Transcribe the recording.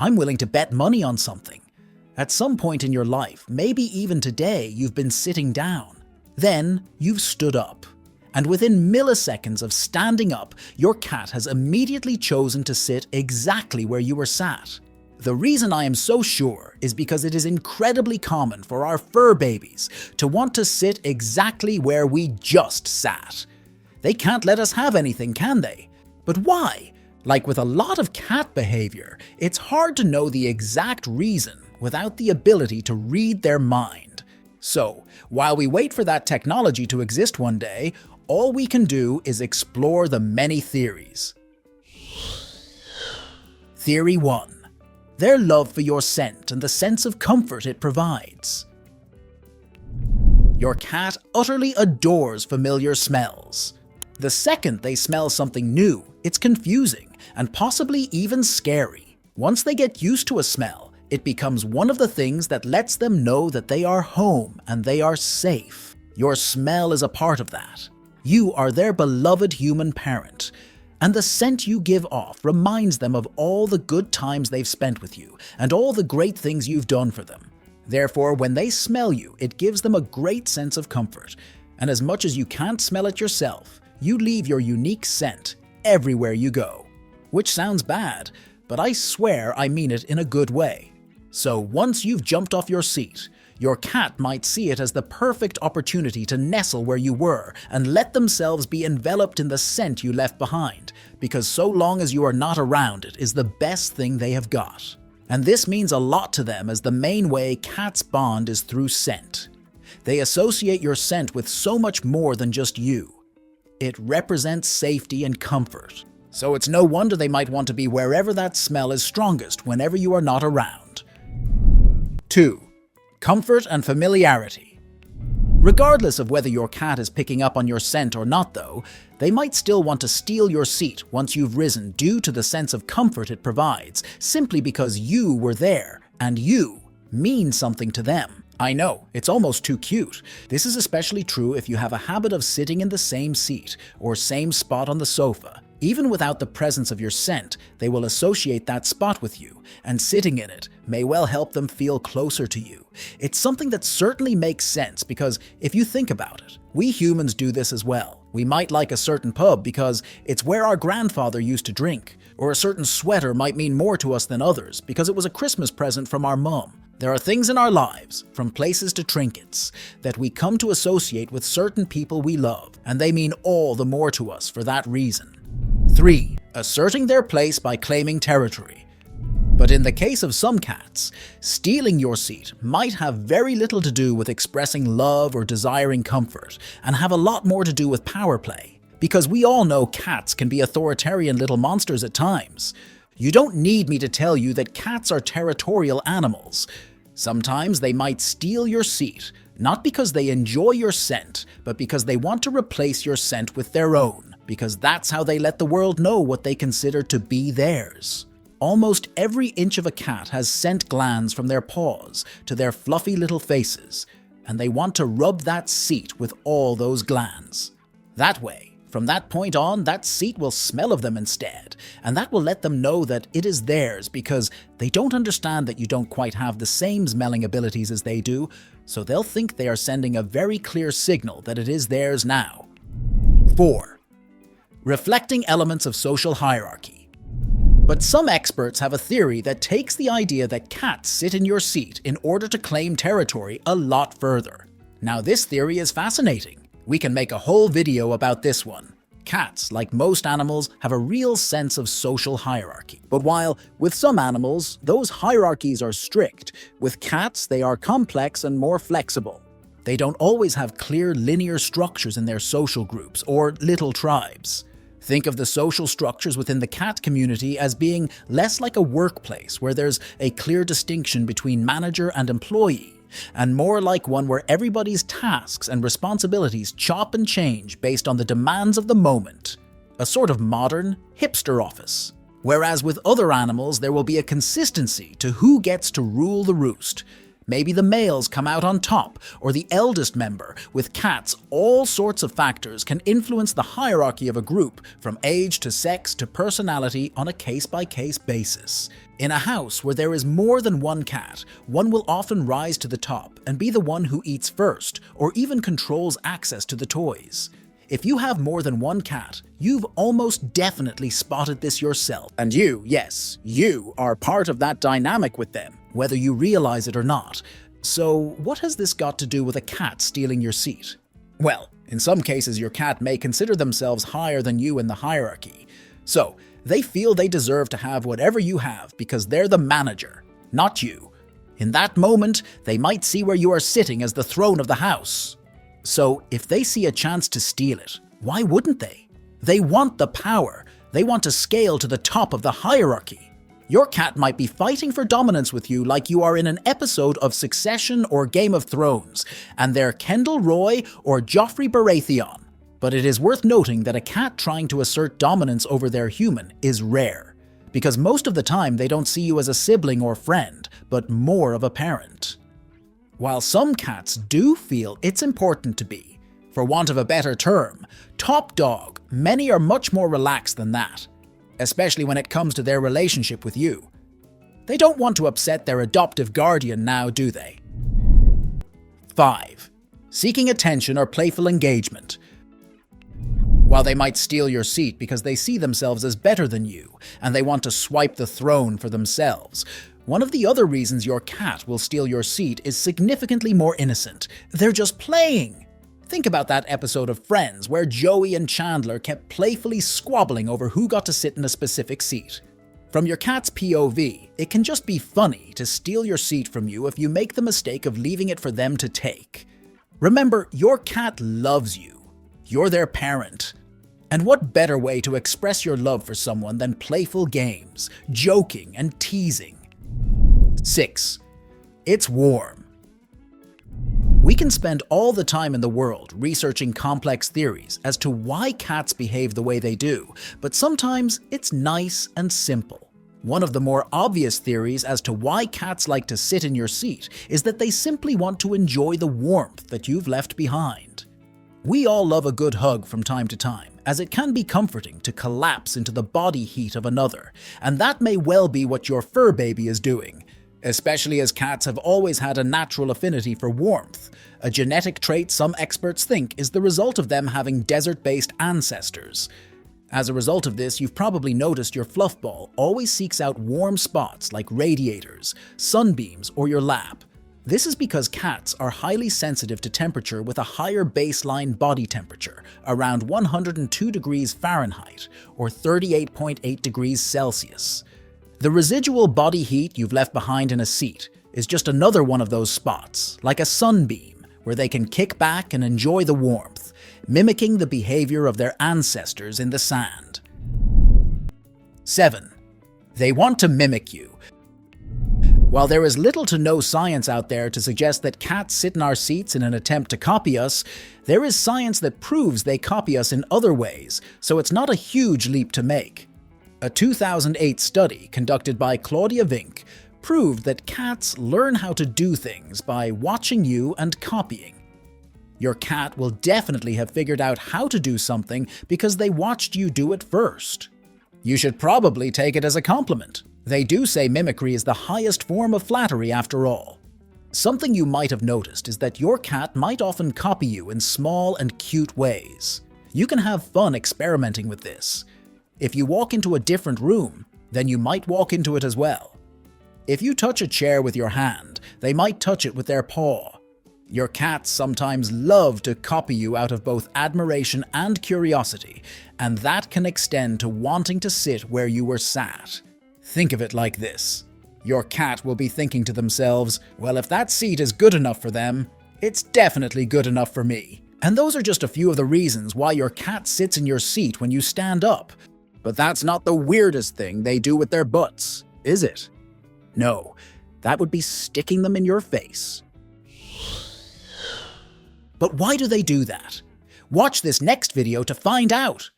I'm willing to bet money on something. At some point in your life, maybe even today, you've been sitting down. Then you've stood up. And within milliseconds of standing up, your cat has immediately chosen to sit exactly where you were sat. The reason I am so sure is because it is incredibly common for our fur babies to want to sit exactly where we just sat. They can't let us have anything, can they? But why? Like with a lot of cat behavior, it's hard to know the exact reason without the ability to read their mind. So, while we wait for that technology to exist one day, all we can do is explore the many theories. Theory 1. Their love for your scent and the sense of comfort it provides. Your cat utterly adores familiar smells. The second they smell something new, it's confusing and possibly even scary. Once they get used to a smell, it becomes one of the things that lets them know that they are home and they are safe. Your smell is a part of that. You are their beloved human parent, and the scent you give off reminds them of all the good times they've spent with you and all the great things you've done for them. Therefore, when they smell you, it gives them a great sense of comfort, and as much as you can't smell it yourself, you leave your unique scent everywhere you go. Which sounds bad, but I swear I mean it in a good way. So once you've jumped off your seat, your cat might see it as the perfect opportunity to nestle where you were and let themselves be enveloped in the scent you left behind, because so long as you are not around, it is the best thing they have got. And this means a lot to them, as the main way cats bond is through scent. They associate your scent with so much more than just you. It represents safety and comfort. So it's no wonder they might want to be wherever that smell is strongest whenever you are not around. 2. Comfort and familiarity. Regardless of whether your cat is picking up on your scent or not though, they might still want to steal your seat once you've risen due to the sense of comfort it provides, simply because you were there and you mean something to them. I know, it's almost too cute. This is especially true if you have a habit of sitting in the same seat or same spot on the sofa. Even without the presence of your scent, they will associate that spot with you, and sitting in it may well help them feel closer to you. It's something that certainly makes sense because if you think about it, we humans do this as well. We might like a certain pub because it's where our grandfather used to drink, or a certain sweater might mean more to us than others because it was a Christmas present from our mum. There are things in our lives, from places to trinkets, that we come to associate with certain people we love, and they mean all the more to us for that reason. 3. Asserting their place by claiming territory. But in the case of some cats, stealing your seat might have very little to do with expressing love or desiring comfort, and have a lot more to do with power play. Because we all know cats can be authoritarian little monsters at times. You don't need me to tell you that cats are territorial animals. Sometimes they might steal your seat, not because they enjoy your scent, but because they want to replace your scent with their own, because that's how they let the world know what they consider to be theirs. Almost every inch of a cat has scent glands from their paws to their fluffy little faces, and they want to rub that seat with all those glands. That way, from that point on, that seat will smell of them instead, and that will let them know that it is theirs because they don't understand that you don't quite have the same smelling abilities as they do, so they'll think they are sending a very clear signal that it is theirs now. 4. Reflecting elements of social hierarchy. But some experts have a theory that takes the idea that cats sit in your seat in order to claim territory a lot further. Now this theory is fascinating. We can make a whole video about this one. Cats, like most animals, have a real sense of social hierarchy. But while with some animals, those hierarchies are strict, with cats they are complex and more flexible. They don't always have clear linear structures in their social groups or little tribes. Think of the social structures within the cat community as being less like a workplace where there's a clear distinction between manager and employee, and more like one where everybody's tasks and responsibilities chop and change based on the demands of the moment. A sort of modern, hipster office. Whereas with other animals there will be a consistency to who gets to rule the roost. Maybe the males come out on top, or the eldest member. With cats, all sorts of factors can influence the hierarchy of a group, from age to sex to personality on a case-by-case basis. In a house where there is more than one cat, one will often rise to the top and be the one who eats first, or even controls access to the toys. If you have more than one cat, you've almost definitely spotted this yourself. And you, yes, you are part of that dynamic with them, whether you realize it or not. So what has this got to do with a cat stealing your seat? Well, in some cases your cat may consider themselves higher than you in the hierarchy. So they feel they deserve to have whatever you have because they're the manager, not you. In that moment, they might see where you are sitting as the throne of the house. So if they see a chance to steal it, why wouldn't they? They want the power. They want to scale to the top of the hierarchy. Your cat might be fighting for dominance with you like you are in an episode of Succession or Game of Thrones, and they're Kendall Roy or Joffrey Baratheon. But it is worth noting that a cat trying to assert dominance over their human is rare, because most of the time they don't see you as a sibling or friend, but more of a parent. While some cats do feel it's important to be, for want of a better term, top dog, many are much more relaxed than that, especially when it comes to their relationship with you. They don't want to upset their adoptive guardian now, do they? 5. Seeking attention or playful engagement. While they might steal your seat because they see themselves as better than you, and they want to swipe the throne for themselves, one of the other reasons your cat will steal your seat is significantly more innocent. They're just playing. Think about that episode of Friends where Joey and Chandler kept playfully squabbling over who got to sit in a specific seat. From your cat's POV, it can just be funny to steal your seat from you if you make the mistake of leaving it for them to take. Remember, your cat loves you. You're their parent. And what better way to express your love for someone than playful games, joking, and teasing? 6. It's warm. We can spend all the time in the world researching complex theories as to why cats behave the way they do, but sometimes it's nice and simple. One of the more obvious theories as to why cats like to sit in your seat is that they simply want to enjoy the warmth that you've left behind. We all love a good hug from time to time, as it can be comforting to collapse into the body heat of another, and that may well be what your fur baby is doing. Especially as cats have always had a natural affinity for warmth, a genetic trait some experts think is the result of them having desert-based ancestors. As a result of this, you've probably noticed your fluff ball always seeks out warm spots like radiators, sunbeams, or your lap. This is because cats are highly sensitive to temperature with a higher baseline body temperature, around 102 degrees Fahrenheit, or 38.8 degrees Celsius. The residual body heat you've left behind in a seat is just another one of those spots, like a sunbeam, where they can kick back and enjoy the warmth, mimicking the behavior of their ancestors in the sand. 7. They want to mimic you. While there is little to no science out there to suggest that cats sit in our seats in an attempt to copy us, there is science that proves they copy us in other ways, so it's not a huge leap to make. A 2008 study conducted by Claudia Vink proved that cats learn how to do things by watching you and copying. Your cat will definitely have figured out how to do something because they watched you do it first. You should probably take it as a compliment. They do say mimicry is the highest form of flattery after all. Something you might have noticed is that your cat might often copy you in small and cute ways. You can have fun experimenting with this. If you walk into a different room, then you might walk into it as well. If you touch a chair with your hand, they might touch it with their paw. Your cats sometimes love to copy you out of both admiration and curiosity, and that can extend to wanting to sit where you were sat. Think of it like this. Your cat will be thinking to themselves, well, if that seat is good enough for them, it's definitely good enough for me. And those are just a few of the reasons why your cat sits in your seat when you stand up. But that's not the weirdest thing they do with their butts, is it? No, that would be sticking them in your face. But why do they do that? Watch this next video to find out.